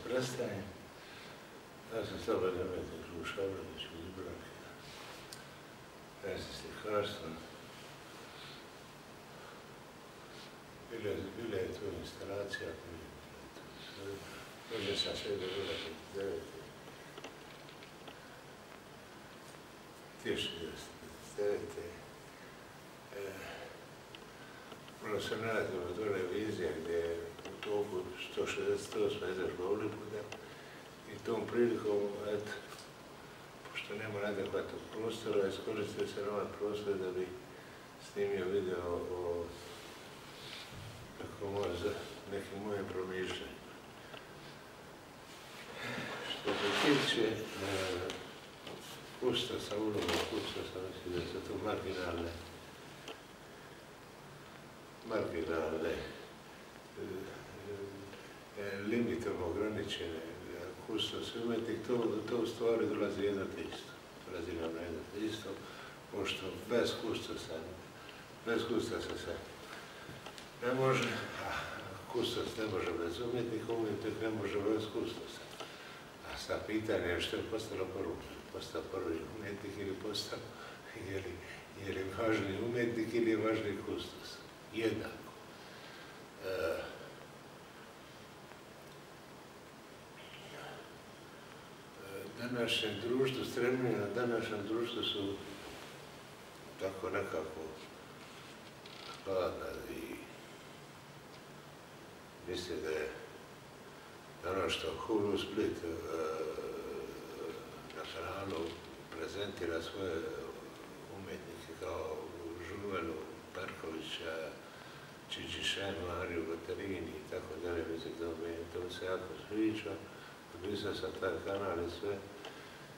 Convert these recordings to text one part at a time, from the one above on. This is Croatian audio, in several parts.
prestajem. Ja sam Slobodan Demetri Glušavljević iz Dubrovnika. Ja sam slikarstvo. Bila je tu instalacija. Dođe sam sve do 1999. 1999. Prvo sam radio do revizije gdje je u toku 168. izražba Ulibuda i tom prilikom, eto, pošto nema adekvatnog prostora, iskoristio sam ovaj prostor da bi snimio video o nekim mojim promišljanjima. Što se tiče kustosa, uloga kustosa, mislim da su to marginalne, limitom ograničene kustose umetnik, to u stvari dolazi jedno te isto. Dolazi nam na jedno te isto, pošto bez kustosa se ne može, kustos ne može bez umjetnika, umjetnik ne može bez kustosa. A sad pitanje je što je postalo prvo. Postao prvi umjetnik ili postao, je li važni umjetnik ili je važni kustos. Jednako. Današnjem društvu, stremljenja na današnjem društvu su tako nekako hladna i misle da je ono što Hulu Split na kanalu prezentira svoje umjetnike kao Žuvelu, Perkovića, Čičišenu, Ariju Batarini i tako dalje, mislim to mi se jako sviđa. Potpisao sam taj kanal i sve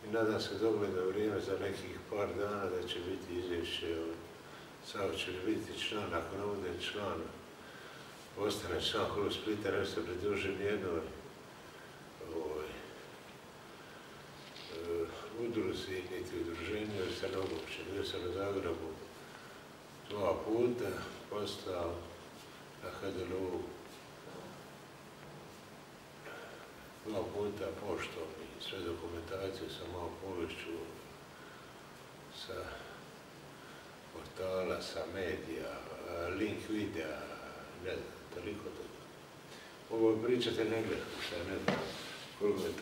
i nadam se dogledno vrijeme za nekih par dana da će biti izvješće od Savo će biti član, ako ne bude član, ostane član Hulu Splita, ne se pridruži nijednoj udruzi, niti udruženju, jer sam obučen. Bio sam u Zagrebu 2 puta, postao na HDLU 2 puta poštom i sve dokumentacije sa malo povješću, sa portala, sa medija, link videa, ne znam, toliko toga. Ovo pričate ne gledam, šta ne znam koliko je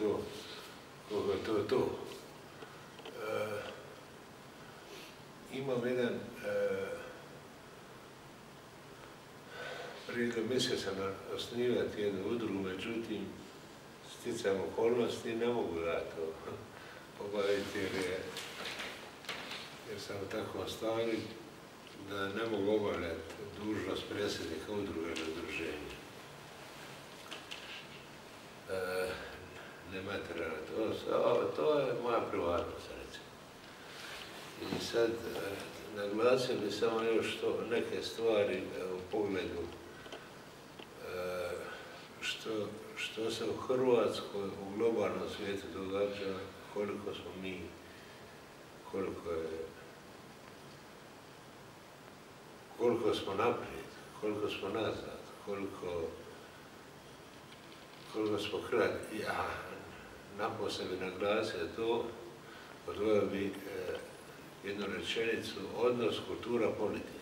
to. Imam jedan prijedlog, mislio sam osnivati jednu udrugu, međutim, sticajem okolnosti ne mogu ja to obaviti jer sam u takvom stanju da ne mogu obavljati dužnost predsjednika udruge ili udruženja. Nematerijalno, to je moja privatnost, recimo. I sad naglasio bi samo još neke stvari u pogledu što se u Hrvatskoj, u globalnom svijetu događa, koliko smo mi, koliko smo naprijed, koliko smo nazad, koliko smo krati. Ja napose bi naglasio to, odvojio bi jednu rečenicu, odnos kultura-politika.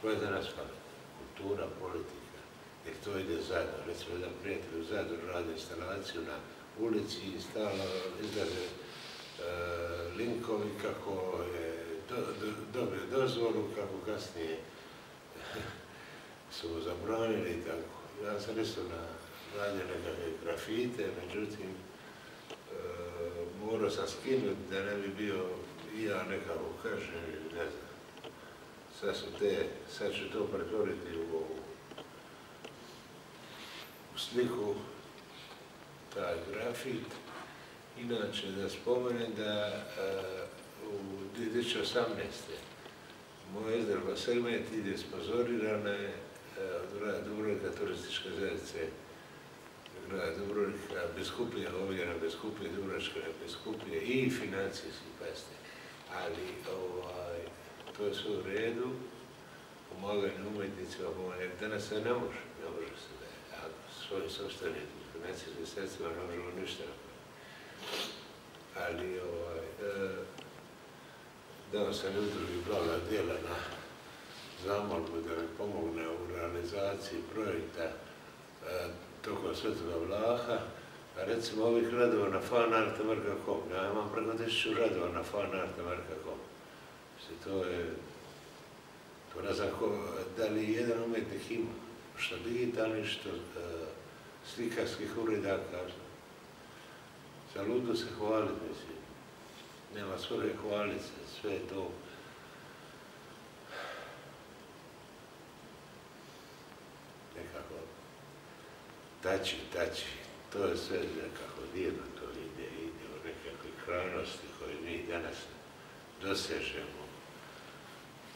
Koja je danas pametna? Kultura, politika, jer to ide zajedno. Recimo, jedan prijatelj zajedno radi instalaciju na ulici i stalno izlaze linkovi kako je dobio dozvolu, kako kasnije su zabranili i tako. Ja sam isto radio nekakve grafite, međutim, morao sam skinuti da ne bi bio i ja nekako kažem, ne znam. Sad ću to pretvoriti u sliku, taj grafit. Inače, da spomenem da u 2018. moja izdelba segment ide sponzorirana je od grada Dubrovnika, turističke zajednice grada Dubrovnika, Biskupije, ovdje Biskupije, Dubrovačke Biskupije i financijski pasti. Ali to je sve u redu, pomaganje umjetnicima, jer danas se ne može svojim sobstvenim financijskim sredstvima ne možemo ništa napraviti. Ali dao sam udrugi Blaga djela na zamolbu da mi pomogne u realizaciji projekta tokom Svetoga Vlaha, a recimo ovih radova na fanarte.com. Ja imam preko 1000 radova na fanarte.com. To ne znam da li jedan umjetnik ima, što digitalni, što slikarskih uredaka. Zaludu se hvaliti, mislim. Nema svrhe hvaliti se, sve je to. Nekako tači. To je sve nekako divno, to ide u nekakve krajnosti koje mi danas dosežemo.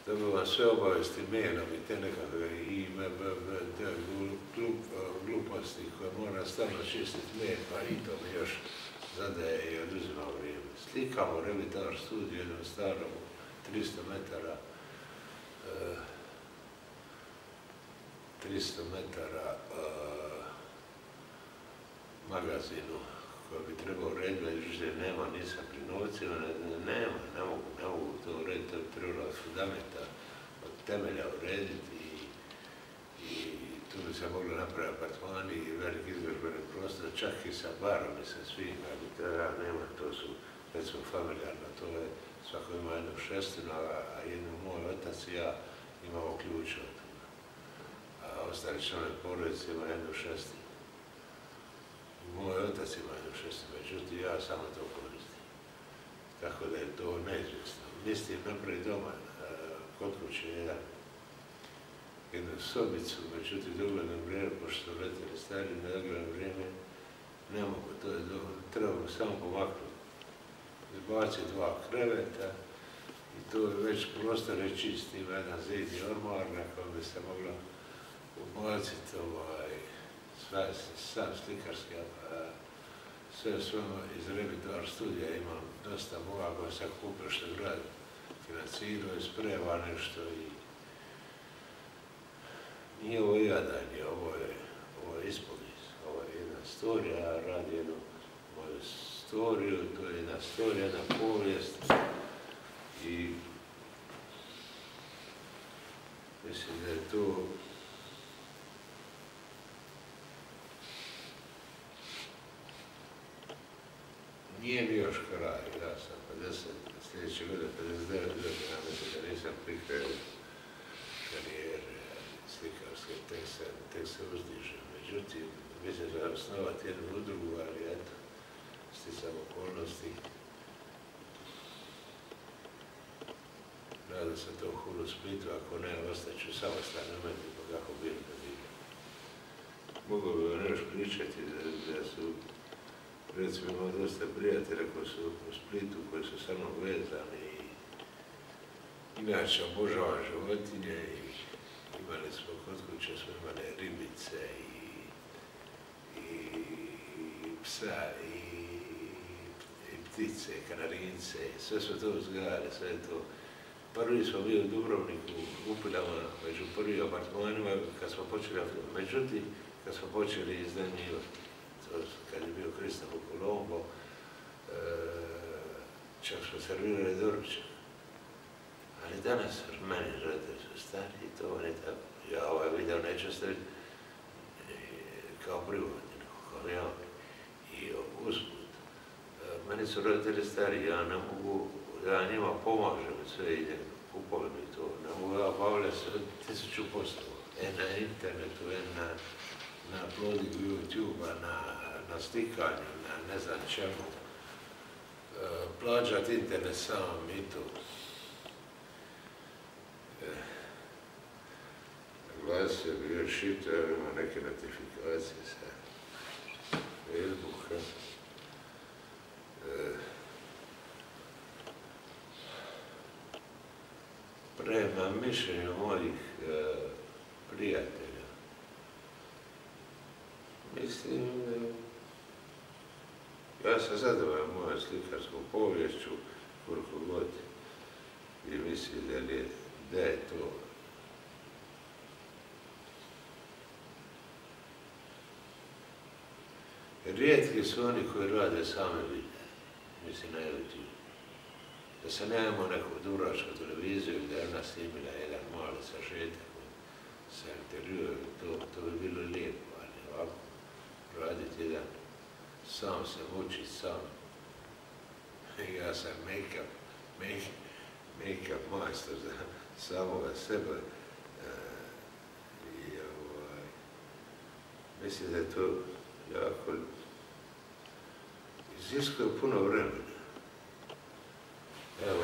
Dobivam sve obavesti mailom i te nekakve gluposti koje mora stalno čistiti mail, pa i to mi još zadaje i oduzima vrijeme. Slikamo Revitar studiju, jednom starom 300 metara magazinu koji bi trebao urediti, međutim nema, nisam pri novcima, ne mogu to urediti, to bi trebalo od fundamenta, od temelja urediti i tu bi se mogli napraviti apartmani i veliki izložbeni prostor, čak i sa barom i sa svim, ali to ja nema, to su recimo familijarno, to je svako ima jednu šestinu, a jednu moj otac i ja imamo ključ od toga, a ostali članovi porodice ima jednu šestinu. Moj otac ima jednu šestinu, međutim ja samo to koristim. Tako da je to neizvjesno. Mislim napraviti doma kod kuće jednu sobicu, međutim dogledno vrijeme, pošto su leteli stari, na dogledno vrijeme ne mogu, to je trebamo samo pomaknuti. Izbaciti 2 kreveta i to je već prostor je čist, ima jedan zidni ormar na kojem bi se mogla ubaciti sam slikarski, sve svojno iz Revitar studija imam dosta moga koja sam kupio što grad financirao i sprema nešto i nije ovo jadanje, ovo je ispovijest, ovo je jedna storija, ja radim jednu moju storiju, to je jedna storija, jedna povijest i mislim da je to nije mi još kraj, ja sam 50, sljedeće godine 59 godina, mislim da nisam pri kraju karijere slikarske, tek se uzdižem. Međutim, mislim da osnovati jednu udrugu, ali eto, sticam okolnosti. Nadam se to u Hulu Splitu, ako ne, ostaću samostalno umetnik, pa kako bilo da bilo. Mogu bi vam još pričati da su recimo imam dosta prijatelja koji su u Splitu, koji su sa mnom vezani i inače obožavam životinje i imali smo kod kuće, smo imali ribice i psa i ptice, kanarince, sve smo to uzgajali, sve to. Prvi smo bili u Dubrovniku, u Upilama, među prvim apartmanima, međutim, kad smo počeli iznajmljivati. Kad je bio Kristofor Kolombo, čak smo servirali doručak. Ali danas meni roditelji su stari i to ne tako. Ja ovaj video neću staviti kao privatni, kao javni. I usput, meni su roditelji stari, ja ne mogu, ja njima pomažem, sve idem, kupovim i to. Ne mogu ja bavljati se 1000 poslova. Na internetu, na uploadingu YouTube-a, na slikanju, na ne znam čemu. Plaćati internet sam i to. Glasio bi još šito, ima neke notifikacije sa Facebooka. Prema mišljenju mojih prijatelja, mislim, ja sam zadovoljan mojom slikarskom poviješću, koliko god, i mislim da je to Rijetki su oni koji rade same vidje, mislim na YouTube. Da se nemamo neku duračku televiziju gdje je ona snimila jedan mali sažetak sa intervjuom, to bi bilo lijepo, ali ovako raditi jedan, sam se mučiti sam. Ja sam make-up majstor za samoga sebe i mislim da je to jako iziskuje puno vremena. Evo,